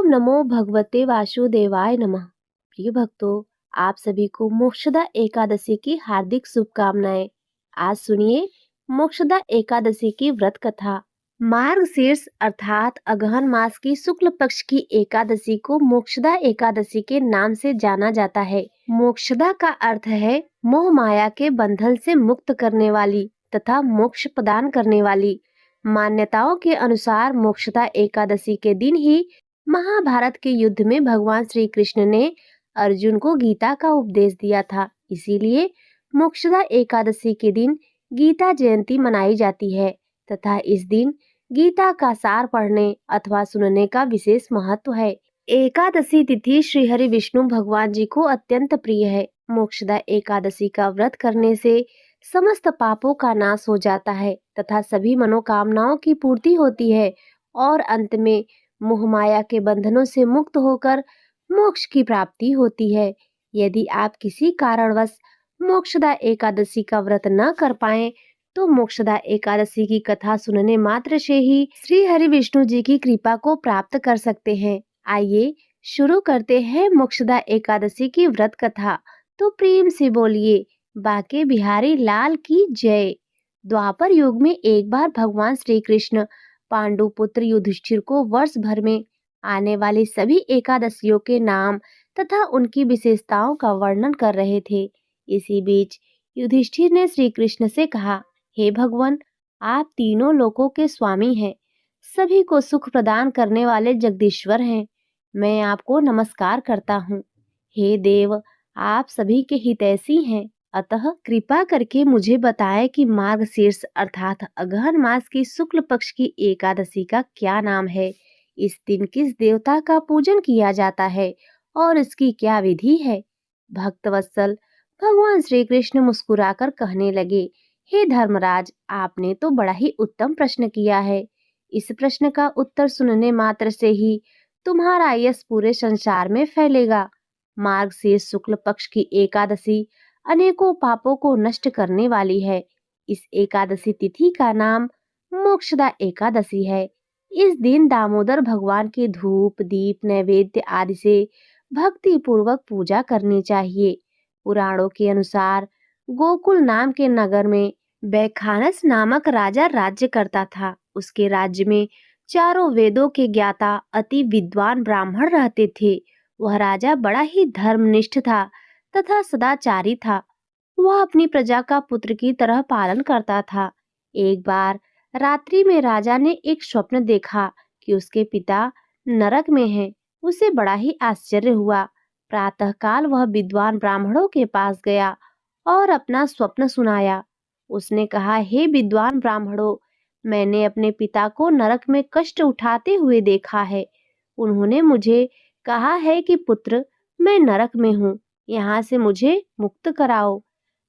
ओम नमो भगवते वासुदेवाय नमः। प्रिय भक्तों, आप सभी को मोक्षदा एकादशी की हार्दिक शुभकामनाएं। आज सुनिए मोक्षदा एकादशी की व्रत कथा। मार्गशीर्ष अर्थात अगहन मास की शुक्ल पक्ष की एकादशी को मोक्षदा एकादशी के नाम से जाना जाता है। मोक्षदा का अर्थ है मोह माया के बंधन से मुक्त करने वाली तथा मोक्ष प्रदान करने वाली। मान्यताओं के अनुसार मोक्षदा एकादशी के दिन ही महाभारत के युद्ध में भगवान श्री कृष्ण ने अर्जुन को गीता का उपदेश दिया था। इसीलिए मोक्षदा एकादशी के दिन गीता जयंती मनाई जाती है तथा इस दिन गीता का सार पढ़ने अथवा सुनने का विशेष महत्व है। एकादशी तिथि श्री हरि विष्णु भगवान जी को अत्यंत प्रिय है। मोक्षदा एकादशी का व्रत करने से समस्त पापों का नाश हो जाता है तथा सभी मनोकामनाओं की पूर्ति होती है और अंत में मोह माया के बंधनों से मुक्त होकर मोक्ष की प्राप्ति होती है। यदि आप किसी कारणवश मोक्षदा एकादशी का व्रत न कर पाएं, तो मोक्षदा एकादशी की कथा सुनने मात्र से ही श्री हरि विष्णु जी की कृपा को प्राप्त कर सकते हैं। आइए शुरू करते हैं मोक्षदा एकादशी की व्रत कथा। तो प्रेम से बोलिए बाके बिहारी लाल की जय। द्वापर युग में एक बार भगवान श्री कृष्ण पांडु पुत्र युधिष्ठिर को वर्ष भर में आने वाली सभी एकादशियों के नाम तथा उनकी विशेषताओं का वर्णन कर रहे थे। इसी बीच युधिष्ठिर ने श्री कृष्ण से कहा, हे भगवान, आप तीनों लोकों के स्वामी हैं, सभी को सुख प्रदान करने वाले जगदीश्वर हैं। मैं आपको नमस्कार करता हूँ। हे देव, आप सभी के हितैषी हैं, अतः कृपा करके मुझे बताएं कि मार्गशीर्ष अर्थात अगहन मास की शुक्ल पक्ष की एकादशी का क्या नाम है। इस दिन किस देवता का पूजन किया जाता है और इसकी क्या विधि है। भक्तवत्सल भगवान श्री कृष्ण मुस्कुराकर कहने लगे, हे धर्मराज, आपने तो बड़ा ही उत्तम प्रश्न किया है। इस प्रश्न का उत्तर सुनने मात्र से ही तुम्हारा यश पूरे संसार में फैलेगा। मार्गशीर्ष शुक्ल पक्ष की एकादशी अनेकों पापों को नष्ट करने वाली है। इस एकादशी तिथि का नाम मोक्षदा एकादशी है। इस दिन दामोदर भगवान की धूप दीप नैवेद्य आदि से भक्ति पूर्वक पूजा करनी चाहिए। पुराणों के अनुसार गोकुल नाम के नगर में बैखानस नामक राजा राज्य करता था। उसके राज्य में चारों वेदों के ज्ञाता अति विद्वान ब्राह्मण रहते थे। वह राजा बड़ा ही धर्मनिष्ठ था तथा सदाचारी था। वह अपनी प्रजा का पुत्र की तरह पालन करता था। एक बार रात्रि में राजा ने एक स्वप्न देखा कि उसके पिता नरक में हैं। उसे बड़ा ही आश्चर्य हुआ। प्रातःकाल वह विद्वान ब्राह्मणों के पास गया और अपना स्वप्न सुनाया। उसने कहा, हे विद्वान ब्राह्मणों, मैंने अपने पिता को नरक में कष्ट उठाते हुए देखा है। उन्होंने मुझे कहा है कि पुत्र, मैं नरक में हूँ, यहाँ से मुझे मुक्त कराओ।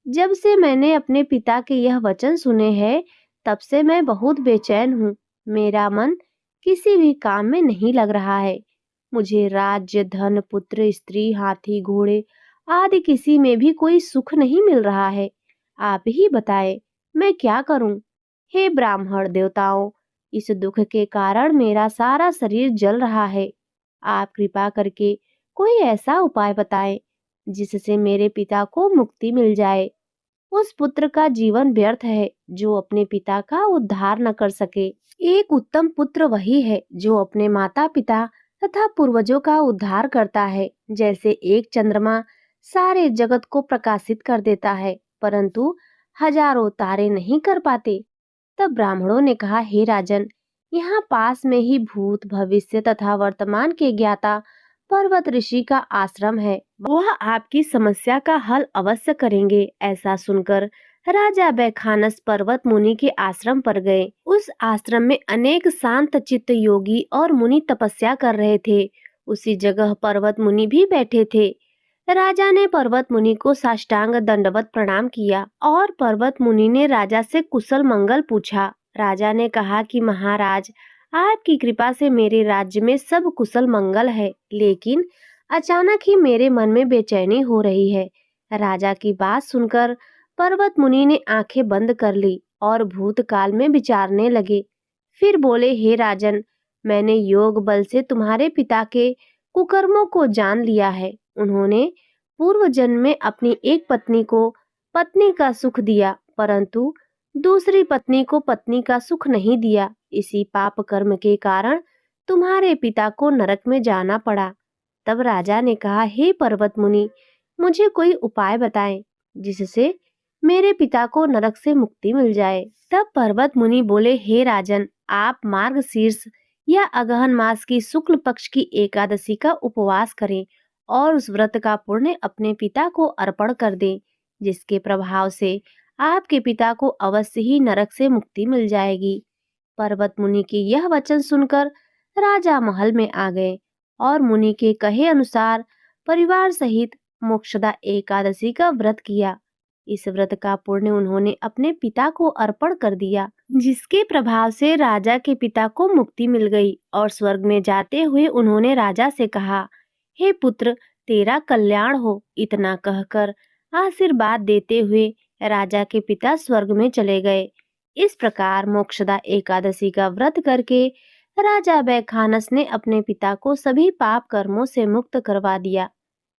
जब से मैंने अपने पिता के यह वचन सुने हैं, तब से मैं बहुत बेचैन हूँ। मेरा मन किसी भी काम में नहीं लग रहा है। मुझे राज्य धन पुत्र स्त्री हाथी घोड़े आदि किसी में भी कोई सुख नहीं मिल रहा है। आप ही बताएं, मैं क्या करूं? हे ब्राह्मण देवताओं, इस दुख के कारण मेरा सारा शरीर जल रहा है। आप कृपा करके कोई ऐसा उपाय बताएं जिससे मेरे पिता को मुक्ति मिल जाए। उस पुत्र का जीवन व्यर्थ है जो अपने पिता का उद्धार न कर सके। एक उत्तम पुत्र वही है जो अपने माता पिता तथा पूर्वजों का उद्धार करता है। जैसे एक चंद्रमा सारे जगत को प्रकाशित कर देता है, परंतु हजारों तारे नहीं कर पाते। तब ब्राह्मणों ने कहा, हे राजन, यहाँ पास में ही भूत भविष्य तथा वर्तमान के ज्ञाता पर्वत ऋषि का आश्रम है। वह आपकी समस्या का हल अवश्य करेंगे। ऐसा सुनकर राजा बैखानस पर्वत मुनि के आश्रम पर गए। उस आश्रम में अनेक शांत चित्त योगी और मुनि तपस्या कर रहे थे। उसी जगह पर्वत मुनि भी बैठे थे। राजा ने पर्वत मुनि को साष्टांग दंडवत प्रणाम किया और पर्वत मुनि ने राजा से कुशल मंगल पूछा। राजा ने कहा कि महाराज, आपकी कृपा से मेरे राज्य में सब कुशल मंगल है, लेकिन अचानक ही मेरे मन में बेचैनी हो रही है। राजा की बात सुनकर पर्वत मुनि ने आंखें बंद कर ली और भूतकाल में विचारने लगे। फिर बोले, हे राजन, मैंने योग बल से तुम्हारे पिता के कुकर्मों को जान लिया है। उन्होंने पूर्व जन्म में अपनी एक पत्नी को पत्नी का सुख दिया, परंतु दूसरी पत्नी को पत्नी का सुख नहीं दिया। इसी पाप कर्म के कारण तुम्हारे पिता को नरक में जाना पड़ा। तब राजा ने कहा, हे पर्वत मुनि, मुझे कोई उपाय बताएं जिससे मेरे पिता को नरक से मुक्ति मिल जाए। तब पर्वत मुनि बोले, हे राजन, आप मार्गशीर्ष या अगहन मास की शुक्ल पक्ष की एकादशी का उपवास करें और उस व्रत का पुण्य अपने पिता को अर्पण कर दें, जिसके प्रभाव से आपके पिता को अवश्य ही नरक से मुक्ति मिल जाएगी। पर्वत मुनि के यह वचन सुनकर राजा महल में आ गए और मुनि के कहे अनुसार परिवार सहित मोक्षदा एकादशी का व्रत किया। इस व्रत का पुण्य उन्होंने अपने पिता को अर्पण कर दिया, जिसके प्रभाव से राजा के पिता को मुक्ति मिल गई और स्वर्ग में जाते हुए उन्होंने राजा से कहा, हे पुत्र, तेरा कल्याण हो। इतना कहकर आशीर्वाद देते हुए राजा के पिता स्वर्ग में चले गए। इस प्रकार मोक्षदा एकादशी का व्रत करके राजा बैखानस ने अपने पिता को सभी पाप कर्मों से मुक्त करवा दिया।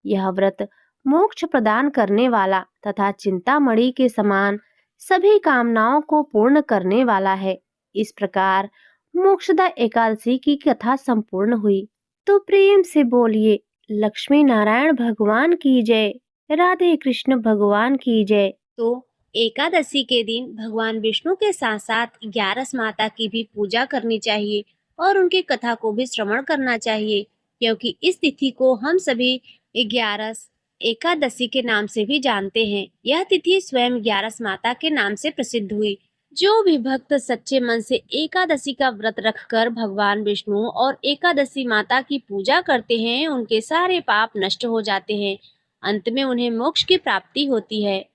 यह व्रत मोक्ष प्रदान करने वाला तथा चिंतामणि के समान सभी कामनाओं को पूर्ण करने वाला है। इस प्रकार मोक्षदा एकादशी की कथा संपूर्ण हुई। तो प्रेम से बोलिए, लक्ष्मी नारायण भगवान की जय, राधे कृष्ण भगवान की जय। तो एकादशी के दिन भगवान विष्णु के साथ साथ 11 माता की भी पूजा करनी चाहिए और उनकी कथा को भी श्रवण करना चाहिए, क्योंकि इस तिथि को हम सभी 11 एकादशी के नाम से भी जानते हैं। यह तिथि स्वयं 11 माता के नाम से प्रसिद्ध हुई। जो भी भक्त सच्चे मन से एकादशी का व्रत रखकर भगवान विष्णु और एकादशी माता की पूजा करते हैं, उनके सारे पाप नष्ट हो जाते हैं। अंत में उन्हें मोक्ष की प्राप्ति होती है।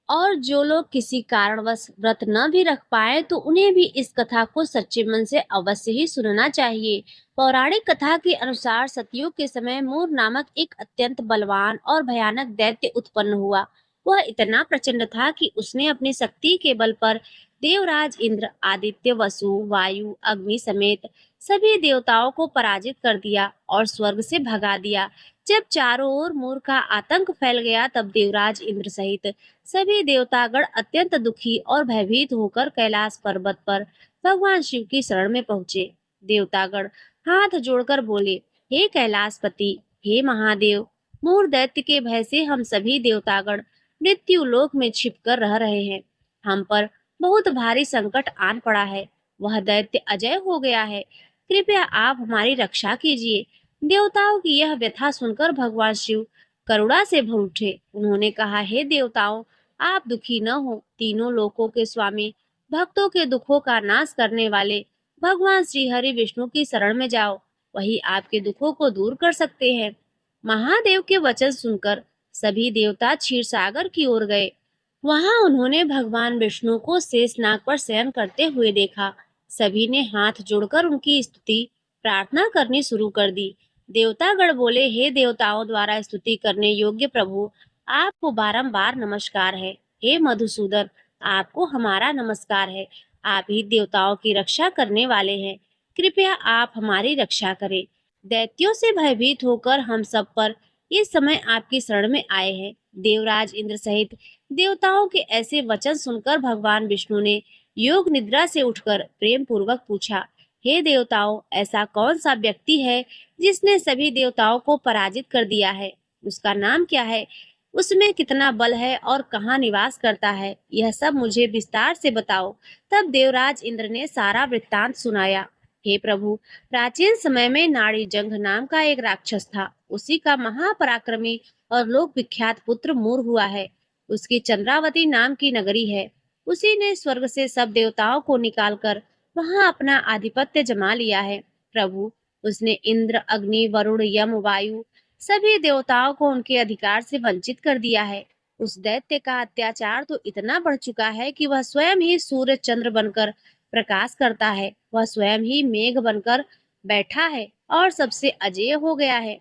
और जो लोग किसी कारणवश व्रत न भी रख पाए तो उन्हें भी इस कथा को सच्चे मन से अवश्य ही सुनना चाहिए। पौराणिक कथा के अनुसार सतयुग के समय मूर नामक एक अत्यंत बलवान और भयानक दैत्य उत्पन्न हुआ। वह इतना प्रचंड था कि उसने अपनी शक्ति के बल पर देवराज इंद्र, आदित्य, वसु, वायु, अग्नि समेत सभी देवताओं को पराजित कर दिया और स्वर्ग से भगा दिया। जब चारों ओर मूर का आतंक फैल गया, तब देवराज इंद्र सहित सभी देवतागण अत्यंत दुखी और भयभीत होकर कैलाश पर्वत पर भगवान शिव की शरण में पहुंचे। देवतागण हाथ जोड़कर बोले, हे कैलाशपति, हे महादेव, मूर दैत्य के भय से हम सभी देवतागण मृत्यु लोक में छिपकर रह रहे हैं। हम पर बहुत भारी संकट आन पड़ा है। वह दैत्य अजय हो गया है। कृपया आप हमारी रक्षा कीजिए। देवताओं की यह व्यथा सुनकर भगवान शिव करुणा से भर उठे। उन्होंने कहा, हे देवताओं, आप दुखी न हो। तीनों लोकों के स्वामी, भक्तों के दुखों का नाश करने वाले भगवान श्री हरि विष्णु की शरण में जाओ, वही आपके दुखों को दूर कर सकते हैं। महादेव के वचन सुनकर सभी देवता क्षीर सागर की ओर गए। वहां उन्होंने भगवान विष्णु को शेषनाग पर शयन करते हुए देखा। सभी ने हाथ जोड़कर उनकी स्तुति प्रार्थना करनी शुरू कर दी। देवतागण बोले, हे देवताओं द्वारा स्तुति करने योग्य प्रभु, आपको बारंबार नमस्कार है। हे मधुसूदन, आपको हमारा नमस्कार है। आप ही देवताओं की रक्षा करने वाले हैं। कृपया आप हमारी रक्षा करें। दैत्यों से भयभीत होकर हम सब पर इस समय आपकी शरण में आए हैं। देवराज इंद्र सहित देवताओं के ऐसे वचन सुनकर भगवान विष्णु ने योग निद्रा से उठकर प्रेम पूर्वक पूछा, हे देवताओं, ऐसा कौन सा व्यक्ति है जिसने सभी देवताओं को पराजित कर दिया है? उसका नाम क्या है? उसमें कितना बल है और कहाँ निवास करता है? यह सब मुझे विस्तार से बताओ। तब देवराज इंद्र ने सारा वृत्तांत सुनाया। हे प्रभु, प्राचीन समय में नाड़ी जंघ नाम का एक राक्षस था। उसी का महापराक्रमी और लोक विख्यात पुत्र मूर हुआ है। उसकी चंद्रावती नाम की नगरी है। उसी ने स्वर्ग से सब देवताओं को निकालकर वहां अपना आधिपत्य जमा लिया है। प्रभु, उसने इंद्र, अग्नि, वरुण, यम, वायु सभी देवताओं को उनके अधिकार से वंचित कर दिया है। उस दैत्य का अत्याचार तो इतना बढ़ चुका है कि वह स्वयं ही सूर्य चंद्र बनकर प्रकाश करता है। वह स्वयं ही मेघ बनकर बैठा है और सबसे अजेय हो गया है।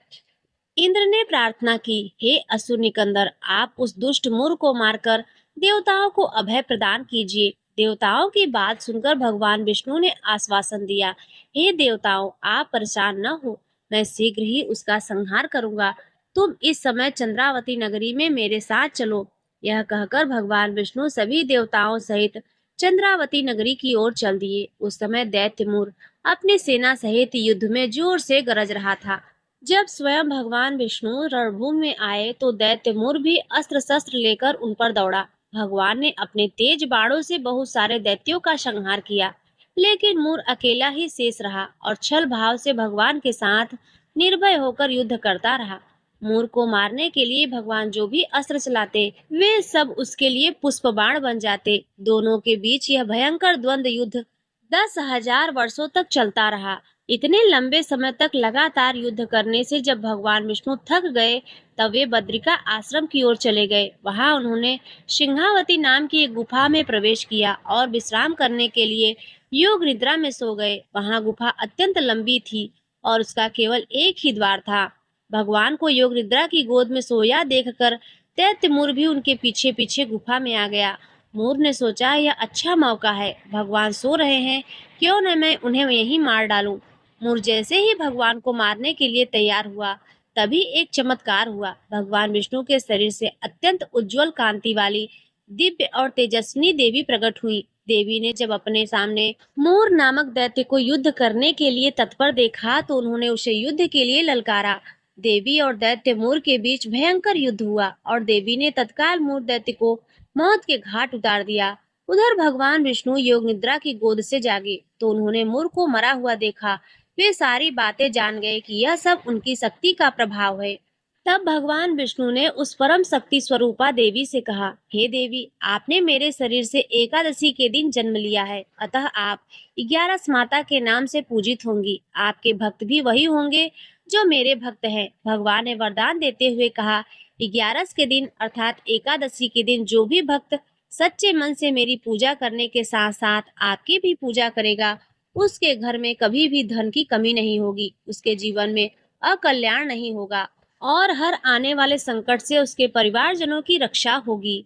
इंद्र ने प्रार्थना की, हे असुर निकंदर, आप उस दुष्ट मूर को मारकर देवताओं को अभय प्रदान कीजिए। देवताओं की बात सुनकर भगवान विष्णु ने आश्वासन दिया, हे देवताओं, आप परेशान न हो, मैं शीघ्र ही उसका संहार करूंगा। तुम इस समय चंद्रावती नगरी में मेरे साथ चलो। यह कहकर भगवान विष्णु सभी देवताओं सहित चंद्रावती नगरी की ओर चल दिए। उस समय दैत्यमुर अपनी सेना सहित युद्ध में जोर से गरज रहा था। जब स्वयं भगवान विष्णु रणभूमि में आए तो दैत्यमुर भी अस्त्र शस्त्र लेकर उन पर दौड़ा। भगवान ने अपने तेज बाणों से बहुत सारे दैत्यों का संहार किया, लेकिन मुर अकेला ही शेष रहा और छल भाव से भगवान के साथ निर्भय होकर युद्ध करता रहा। मुर को मारने के लिए भगवान जो भी अस्त्र चलाते वे सब उसके लिए पुष्प बाण बन जाते। दोनों के बीच यह भयंकर द्वंद्व युद्ध 10,000 वर्षों तक चलता रहा। इतने लंबे समय तक लगातार युद्ध करने से जब भगवान विष्णु थक गए तब वे बद्रिका आश्रम की ओर चले गए। वहां उन्होंने सिंहावती नाम की एक गुफा में प्रवेश किया और विश्राम करने के लिए योग निद्रा में सो गए। वहां गुफा अत्यंत लंबी थी और उसका केवल एक ही द्वार था। भगवान को योग निद्रा की गोद में सोया देखकर दैत्य मुर भी उनके पीछे पीछे गुफा में आ गया। मोर ने सोचा, यह अच्छा मौका है, भगवान सो रहे हैं, क्यों न मैं उन्हें यहीं मार डालूं। मोर जैसे ही भगवान को मारने के लिए तैयार हुआ तभी एक चमत्कार हुआ। भगवान विष्णु के शरीर से अत्यंत उज्जवल कांति वाली दिव्य और तेजस्विनी देवी प्रकट हुई। देवी ने जब अपने सामने मोर नामक दैत्य को युद्ध करने के लिए तत्पर देखा तो उन्होंने उसे युद्ध के लिए ललकारा। देवी और दैत्य मोर के बीच भयंकर युद्ध हुआ और देवी ने तत्काल मोर दैत्य को मौत के घाट उतार दिया। उधर भगवान विष्णु योग निद्रा की गोद से जागे तो उन्होंने मोर को मरा हुआ देखा। वे सारी बातें जान गए कि यह सब उनकी शक्ति का प्रभाव है। तब भगवान विष्णु ने उस परम शक्ति स्वरूपा देवी से कहा, हे देवी, आपने मेरे शरीर से एकादशी के दिन जन्म लिया है, अतः आप 11 माता के नाम से पूजित होंगी। आपके भक्त भी वही होंगे जो मेरे भक्त हैं। भगवान ने वरदान देते हुए कहा, 11 के दिन अर्थात एकादशी के दिन जो भी भक्त सच्चे मन से मेरी पूजा करने के साथ साथ आपकी भी पूजा करेगा, उसके घर में कभी भी धन की कमी नहीं होगी, उसके जीवन में अकल्याण नहीं होगा और हर आने वाले संकट से उसके परिवारजनों की रक्षा होगी।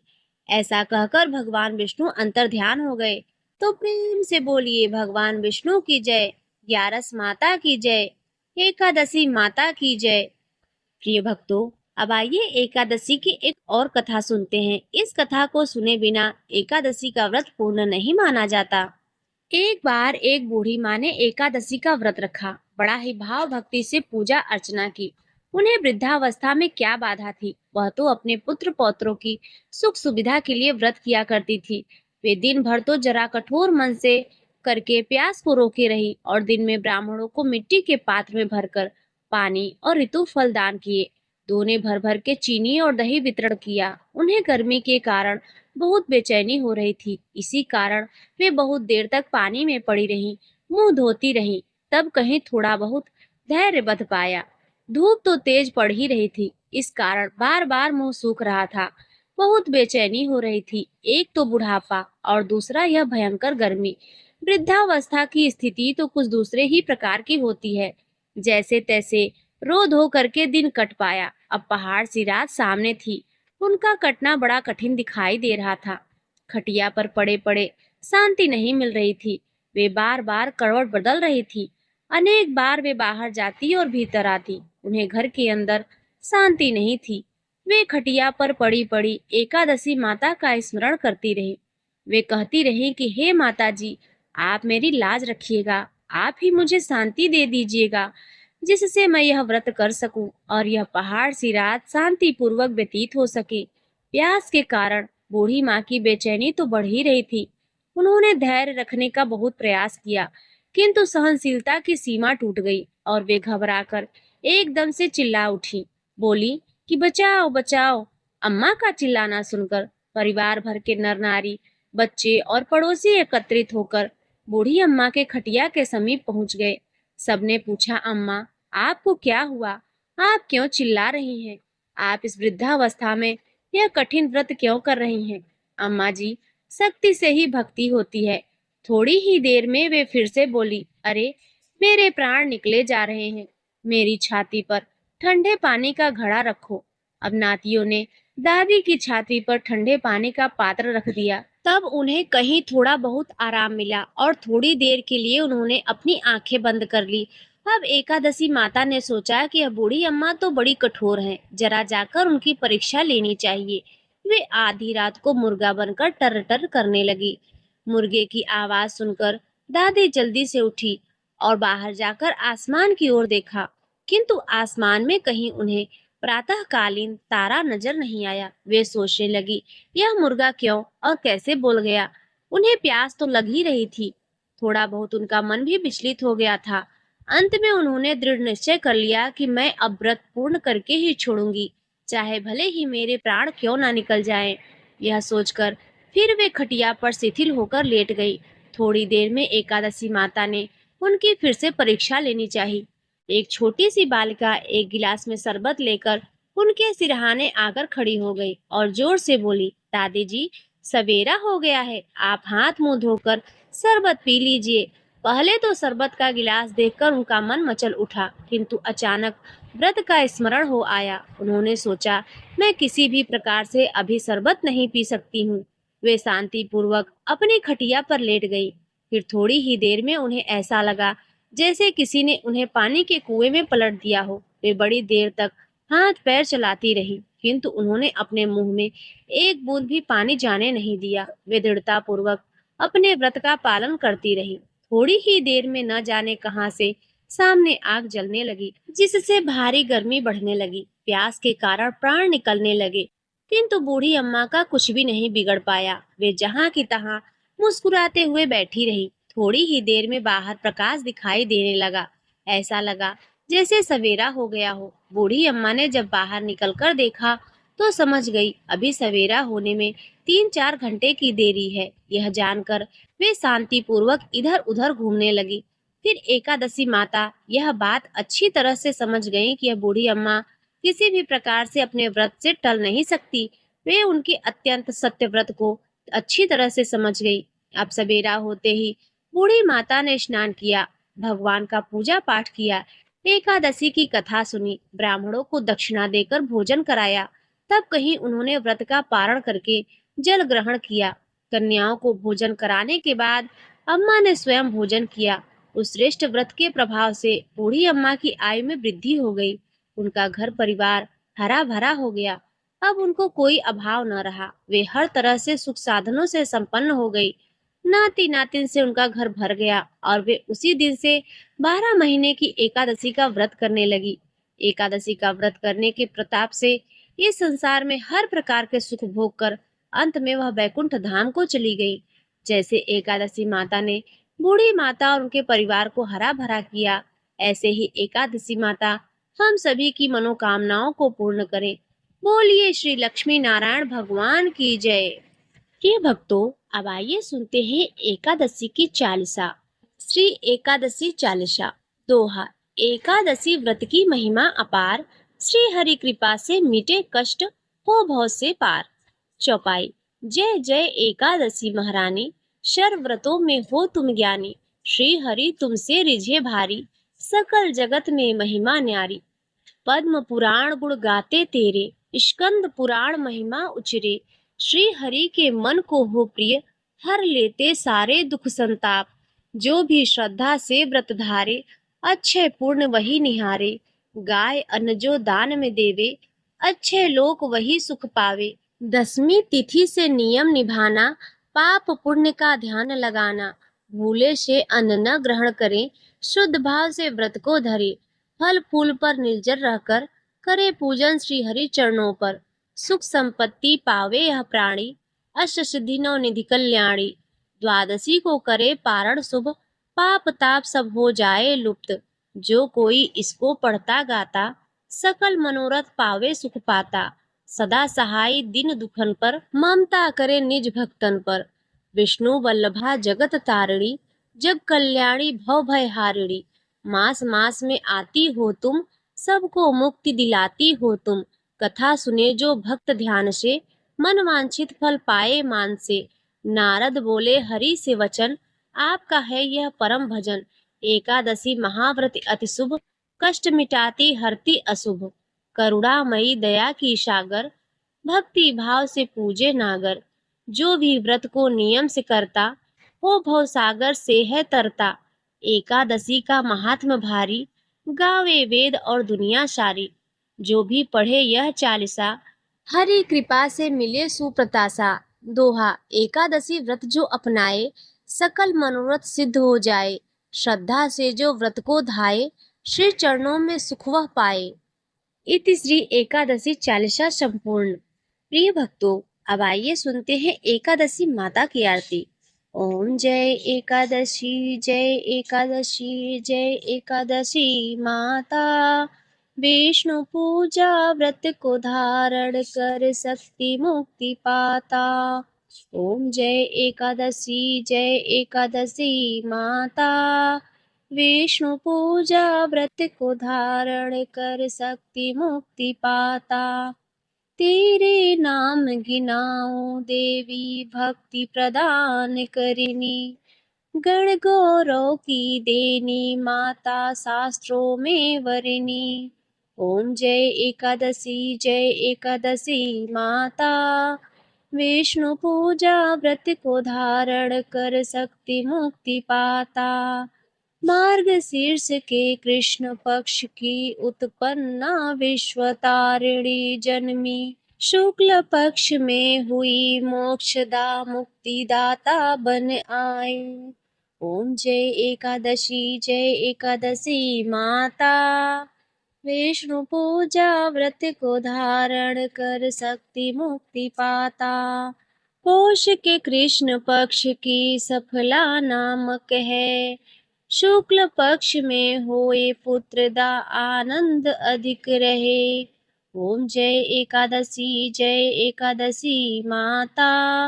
ऐसा कहकर भगवान विष्णु अंतर ध्यान हो गए। तो प्रेम से बोलिए, भगवान विष्णु की जय, 11 माता की जय, एकादशी माता की जय। प्रिय भक्तों, अब आइए एकादशी की एक और कथा सुनते हैं। इस कथा को सुने बिना एकादशी का व्रत पूर्ण नहीं माना जाता। एक बार एक बूढ़ी माँ ने एकादशी का व्रत रखा, बड़ा ही भाव भक्ति से पूजा अर्चना की। उन्हें वृद्धावस्था में क्या बाधा थी, वह तो अपने पुत्र पौत्रों की सुख सुविधा के लिए व्रत किया करती थी। वे दिन भर तो जरा कठोर मन से करके प्यास को रोके रही और दिन में ब्राह्मणों को मिट्टी के पात्र में भरकर पानी और ऋतु फल दान किए। दोने भर भर के चीनी और दही वितरण किया। उन्हें गर्मी के कारण बहुत बेचैनी हो रही थी, इसी कारण वे बहुत देर तक पानी में पड़ी रहीं, मुंह धोती रहीं। तब कहीं थोड़ा बहुत धैर्य बंध पाया। धूप तो तेज पड़ ही रही थी, इस कारण बार बार मुंह सूख रहा था। बहुत बेचैनी हो रही थी, एक तो बुढ़ापा और दूसरा यह भयंकर गर्मी। वृद्धावस्था की स्थिति तो कुछ दूसरे ही प्रकार की होती है। जैसे तैसे रो धो करके दिन कट पाया। अब पहाड़ सी रात सामने थी, उनका कटना बड़ा कठिन दिखाई दे रहा था। खटिया पर पड़े पड़े शांति नहीं मिल रही थी। वे बार बार करवट बदल रही थी। अनेक बार वे बाहर जाती और भीतर आती, उन्हें घर के अंदर शांति नहीं थी। वे खटिया पर पड़ी पड़ी एकादशी माता का स्मरण करती रही। वे कहती रही कि हे माता जी, आप मेरी लाज रखिएगा, आप ही मुझे शांति दे दीजिएगा जिससे मैं यह व्रत कर सकूं और यह पहाड़ सी रात शांति पूर्वक व्यतीत हो सके। प्यास के कारण बूढ़ी माँ की बेचैनी तो बढ़ ही रही थी। उन्होंने धैर्य रखने का बहुत प्रयास किया, किंतु सहनशीलता की सीमा टूट गई और वे घबराकर एकदम से चिल्ला उठी। बोली कि बचाओ बचाओ। अम्मा का चिल्लाना सुनकर परिवार भर के नर नारी, बच्चे और पड़ोसी एकत्रित होकर बूढ़ी अम्मा के खटिया के समीप पहुंच गए। सबने पूछा, अम्मा, आपको क्या हुआ? आप क्यों चिल्ला रही हैं? आप इस वृद्धावस्था में यह कठिन व्रत क्यों कर रही हैं? अम्मा जी, शक्ति से ही भक्ति होती है। थोड़ी ही देर में वे फिर से बोली, अरे, मेरे प्राण निकले जा रहे हैं, मेरी छाती पर ठंडे पानी का घड़ा रखो। अब नातियों ने दादी की छाती पर ठंडे पानी का पात्र रख दिया। तब उन्हें कहीं थोड़ा बहुत आराम मिला और थोड़ी देर के लिए उन्होंने अपनी आंखें बंद कर ली। अब एकादशी माता ने सोचा कि यह बूढ़ी अम्मा तो बड़ी कठोर हैं, जरा जाकर उनकी परीक्षा लेनी चाहिए। वे आधी रात को मुर्गा बनकर टर टर करने लगी। मुर्गे की आवाज सुनकर दादी जल्दी से उठी और बाहर जाकर आसमान की ओर देखा, किंतु आसमान में कहीं उन्हें प्रातःकालीन तारा नजर नहीं आया। वे सोचने लगी, यह मुर्गा क्यों और कैसे बोल गया? उन्हें प्यास तो लग ही रही थी। थोड़ा बहुत उनका मन भी विचलित हो गया था। अंत में उन्होंने दृढ़ निश्चय कर लिया कि मैं अब व्रत पूर्ण करके ही छोड़ूंगी, चाहे भले ही मेरे प्राण क्यों ना निकल जाएं। यह सोचकर फिर वे खटिया पर शिथिल होकर लेट गई। थोड़ी देर में एकादशी माता ने उनकी फिर से परीक्षा लेनी चाहिए। एक छोटी सी बालिका एक गिलास में शरबत लेकर उनके सिरहाने आकर खड़ी हो गई और जोर से बोली, दादी जी, सवेरा हो गया है, आप हाथ मुंह धोकर शरबत पी लीजिए। पहले तो शरबत का गिलास देखकर उनका मन मचल उठा, किंतु अचानक व्रत का स्मरण हो आया। उन्होंने सोचा, मैं किसी भी प्रकार से अभी शरबत नहीं पी सकती हूँ। वे शांति पूर्वक अपनी खटिया पर लेट गई। फिर थोड़ी ही देर में उन्हें ऐसा लगा जैसे किसी ने उन्हें पानी के कुएं में पलट दिया हो। वे बड़ी देर तक हाथ पैर चलाती रही, किंतु उन्होंने अपने मुंह में एक बूंद भी पानी जाने नहीं दिया। वे दृढ़ता पूर्वक अपने व्रत का पालन करती रही। थोड़ी ही देर में न जाने कहां से सामने आग जलने लगी, जिससे भारी गर्मी बढ़ने लगी। प्यास के कारण प्राण निकलने लगे, किंतु बूढ़ी अम्मा का कुछ भी नहीं बिगड़ पाया। वे जहां की तहां मुस्कुराते हुए बैठी रही। थोड़ी ही देर में बाहर प्रकाश दिखाई देने लगा। ऐसा लगा जैसे सवेरा हो गया हो। बूढ़ी अम्मा ने जब बाहर निकलकर देखा तो समझ गई अभी सवेरा होने में 3-4 घंटे की देरी है। यह जानकर वे शांति पूर्वक इधर उधर घूमने लगी। फिर एकादशी माता यह बात अच्छी तरह से समझ गई कि यह बूढ़ी अम्मा किसी भी प्रकार से अपने व्रत से टल नहीं सकती। वे उनके अत्यंत सत्य व्रत को अच्छी तरह से समझ गई। अब सवेरा होते ही बूढ़ी माता ने स्नान किया, भगवान का पूजा पाठ किया, एकादशी की कथा सुनी, ब्राह्मणों को दक्षिणा देकर भोजन कराया। तब कहीं उन्होंने व्रत का पारण करके जल ग्रहण किया। कन्याओं को भोजन कराने के बाद अम्मा ने स्वयं भोजन किया। उस श्रेष्ठ व्रत के प्रभाव से बूढ़ी अम्मा की आयु में वृद्धि हो गई। उनका घर परिवार हरा भरा हो गया। अब उनको कोई अभाव न रहा। वे हर तरह से सुख साधनों से संपन्न हो गई। नाती नातिन से उनका घर भर गया और वे उसी दिन से 12 महीने की एकादशी का व्रत करने लगी। एकादशी का व्रत करने के प्रताप से इस संसार में हर प्रकार के सुख भोग कर अंत में वह वैकुंठ धाम को चली गई। जैसे एकादशी माता ने बूढ़ी माता और उनके परिवार को हरा भरा किया, ऐसे ही एकादशी माता हम सभी की मनोकामनाओं को पूर्ण करे। बोलिए श्री लक्ष्मी नारायण भगवान की जय। प्रिय भक्तों, अब आइए सुनते हैं एकादशी की चालीसा। श्री एकादशी चालीसा। दोहा। एकादशी व्रत की महिमा अपार, श्री हरि कृपा से मिटे कष्ट, हो भव से पार। चौपाई। जय जय एकादशी महारानी, सर्व व्रतों में हो तुम ज्ञानी। श्री हरि तुमसे रिझे भारी, सकल जगत में महिमा न्यारी। पद्म पुराण गुण गाते तेरे, स्कंद पुराण महिमा उचरे। श्री हरि के मन को हो प्रिय, हर लेते सारे दुख संताप। जो भी श्रद्धा से व्रत धारे, अच्छे पूर्ण वही निहारे। गाय अन्न जो दान में देवे, अच्छे लोक वही सुख पावे। दसवीं तिथि से नियम निभाना, पाप पुण्य का ध्यान लगाना। भूले से अन्न न ग्रहण करे, शुद्ध भाव से व्रत को धरे। फल फूल पर निर्जर रहकर करे पूजन श्री हरि चरणों पर। सुख संपत्ति पावे यह प्राणी, अष्ट सिद्धि नौ निधि कल्याणी। द्वादशी को करे पारण शुभ, पाप ताप सब हो जाए लुप्त। जो कोई इसको पढ़ता गाता, सकल मनोरथ पावे सुख पाता। सदा सहाय दिन दुखन पर, ममता करे निज भक्तन पर। विष्णु वल्लभा जगत तारिणी, जग कल्याणी भव भय हारिणी। मास मास में आती हो तुम, सबको मुक्ति दिलाती हो तुम। कथा सुने जो भक्त ध्यान से, मन वांछित फल पाए मान से। नारद बोले हरि से वचन, आपका है यह परम भजन। एकादशी महाव्रत अति शुभ, कष्ट मिटाती हरती अशुभ। करुणामयी दया की सागर, भक्ति भाव से पूजे नागर। जो भी व्रत को नियम से करता, वो भवसागर से है तरता। एकादशी का महात्म भारी, गावे वेद और दुनिया सारी। जो भी पढ़े यह चालीसा, हरि कृपा से मिले सुप्रतासा। दोहा, एकादशी व्रत जो अपनाए, सकल मनोरथ सिद्ध हो जाए। श्रद्धा से जो व्रत को धाये, श्री चरणों में सुख वह पाए। इति श्री एकादशी चालीसा संपूर्ण। प्रिय भक्तों, अब आइए सुनते हैं एकादशी माता की आरती। ओम जय एकादशी, जय एकादशी, जय एकादशी माता। विष्णु पूजा व्रत को धारण कर शक्ति मुक्ति पाता। ओम जय एकादशी, जय एकादशी माता। विष्णु पूजा व्रत को धारण कर शक्ति मुक्ति पाता। तेरे नाम गिनाओ देवी, भक्ति प्रदान करिनी। गण गौरव की देनी, माता शास्त्रों में वरिनी। ओम जय एकादशी, जय एकादशी माता। विष्णु पूजा व्रत को धारण कर शक्ति मुक्ति पाता। मार्ग शीर्ष के कृष्ण पक्ष की उत्पन्ना विश्वतारिणी जन्मी। शुक्ल पक्ष में हुई मोक्षदा, मुक्तिदाता बन आए। ओम जय एकादशी, जय एकादशी माता। विष्णु पूजा व्रत को धारण कर शक्ति मुक्ति पाता। पौष के कृष्ण पक्ष की सफला नामक है। शुक्ल पक्ष में होए पुत्रदा, आनंद अधिक रहे। ओम जय एकादशी, जय एकादशी माता।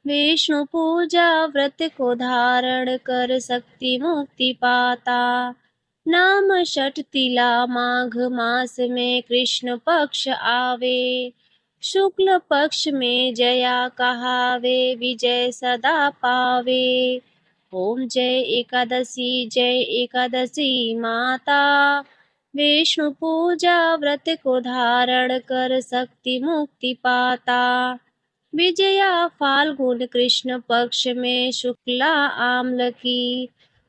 विष्णु पूजा व्रत को धारण कर शक्ति मुक्ति पाता। नाम षठ तिला, माघ मास में कृष्ण पक्ष आवे। शुक्ल पक्ष में जया कहावे, विजय सदा पावे। ओम जय एकादशी, जय एकादशी माता। विष्णु पूजा व्रत को धारण कर शक्ति मुक्ति पाता। विजया फाल्गुन कृष्ण पक्ष में शुक्ला आम्ल की।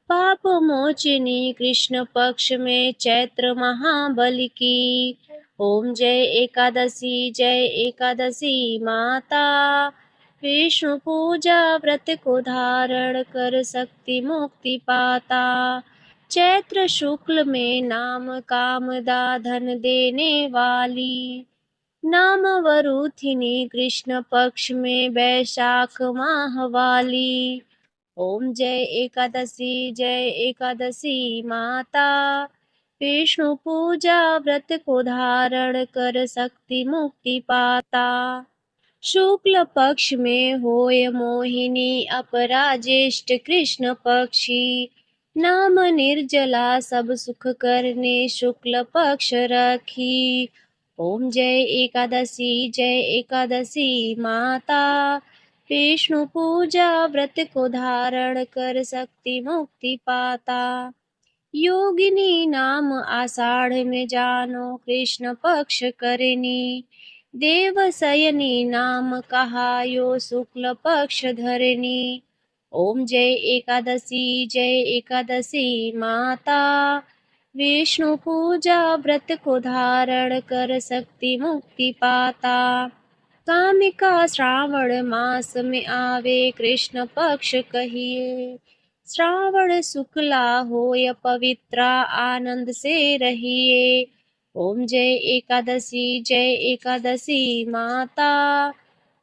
पाप मोचिनी कृष्ण पक्ष में चैत्र महाबली की। ओम जय एकादशी, जय एकादशी माता। विष्णु पूजा व्रत को धारण कर शक्ति मुक्ति पाता। चैत्र शुक्ल में नाम कामदा, धन देने वाली। नाम वरुथिनी कृष्ण पक्ष में वैशाख माह वाली। ओम जय एकादशी, जय एकादशी माता। विष्णु पूजा व्रत को धारण कर शक्ति मुक्ति पाता। शुक्ल पक्ष में होय मोहिनी, अपराजेष्ठ कृष्ण पक्षी। नाम निर्जला सब सुख करने, शुक्ल पक्ष रखी। ओम जय एकादशी, जय एकादशी माता। विष्णु पूजा व्रत को धारण कर शक्ति मुक्ति पाता। योगिनी नाम आषाढ़ में जानो, कृष्ण पक्ष करनी। देवशयनी नाम कहा, यो शुक्ल पक्ष धरनी। ओम जय एकादशी, जय एकादशी माता। विष्णु पूजा व्रत को धारण कर शक्ति मुक्ति पाता। कामिका श्रावण मास में आवे, कृष्ण पक्ष कहिए। श्रावण शुक्ला होय पवित्रा, आनंद से रहिए। ओम जय एकादशी, जय एकादशी माता।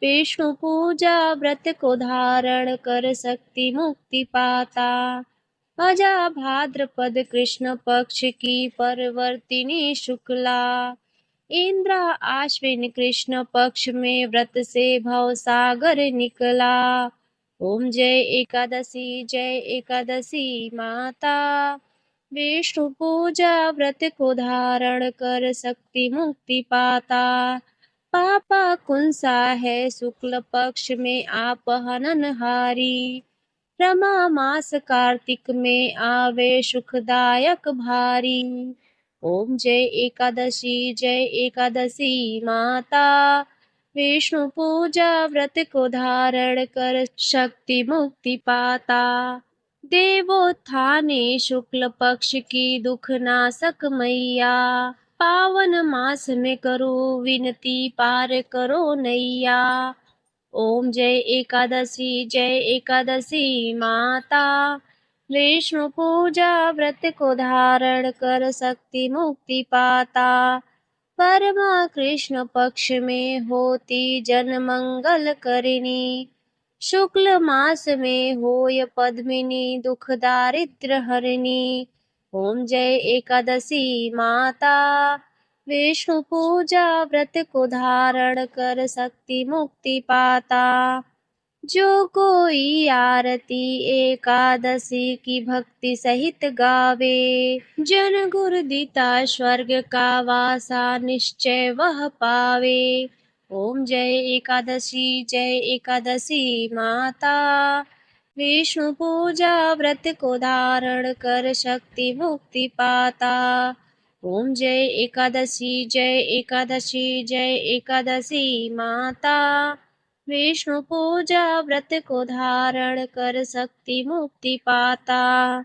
विष्णु पूजा व्रत को धारण कर शक्ति मुक्ति पाता। अजा भाद्रपद कृष्ण पक्ष की परवर्तिनी शुक्ला। इंद्र आश्विन कृष्ण पक्ष में व्रत से भव सागर निकला। ओम जय एकादशी, जय एकादशी माता। विष्णु पूजा व्रत को धारण कर शक्ति मुक्ति पाता। पापा कुंसा है शुक्ल पक्ष में आप हननहारी। रमा मास कार्तिक में आवे, सुखदायक भारी। ओम जय एकादशी, जय एकादशी माता। विष्णु पूजा व्रत को धारण कर शक्ति मुक्ति पाता। देवोत्थाने शुक्ल पक्ष की दुख नाशक मैया, पावन मास में करो विनती पार करो नैया। ओम जय एकादशी माता, विष्णु पूजा व्रत को धारण कर शक्ति मुक्ति पाता। परमा कृष्ण पक्ष में होती जन मंगल करिनी, शुक्ल मास में होय पद्मिनी दुख दारिद्र हरिणी। ओम जय एकादशी माता, विष्णु पूजा व्रत को धारण कर शक्ति मुक्ति पाता। जो कोई आरती एकादशी की भक्ति सहित गावे, जन गुर दीता स्वर्ग का वासा निश्चय वह पावे। ओम जय एकादशी माता, विष्णु पूजा व्रत को धारण कर शक्ति मुक्ति पाता। ओम जय एकादशी माता, विष्णु पूजा व्रत को धारण कर शक्ति मुक्ति पाता।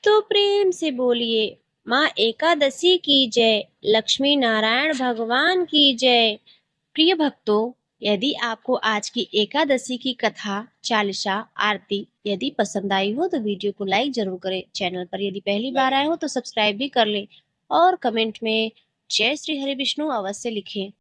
तो प्रेम से बोलिए माँ एकादशी की जय, लक्ष्मी नारायण भगवान की जय। प्रिय भक्तों, यदि आपको आज की एकादशी की कथा, चालीसा, आरती यदि पसंद आई हो तो वीडियो को लाइक जरूर करें। चैनल पर यदि पहली बार आए हो तो सब्सक्राइब भी कर लें और कमेंट में जय श्री हरि विष्णु अवश्य लिखें।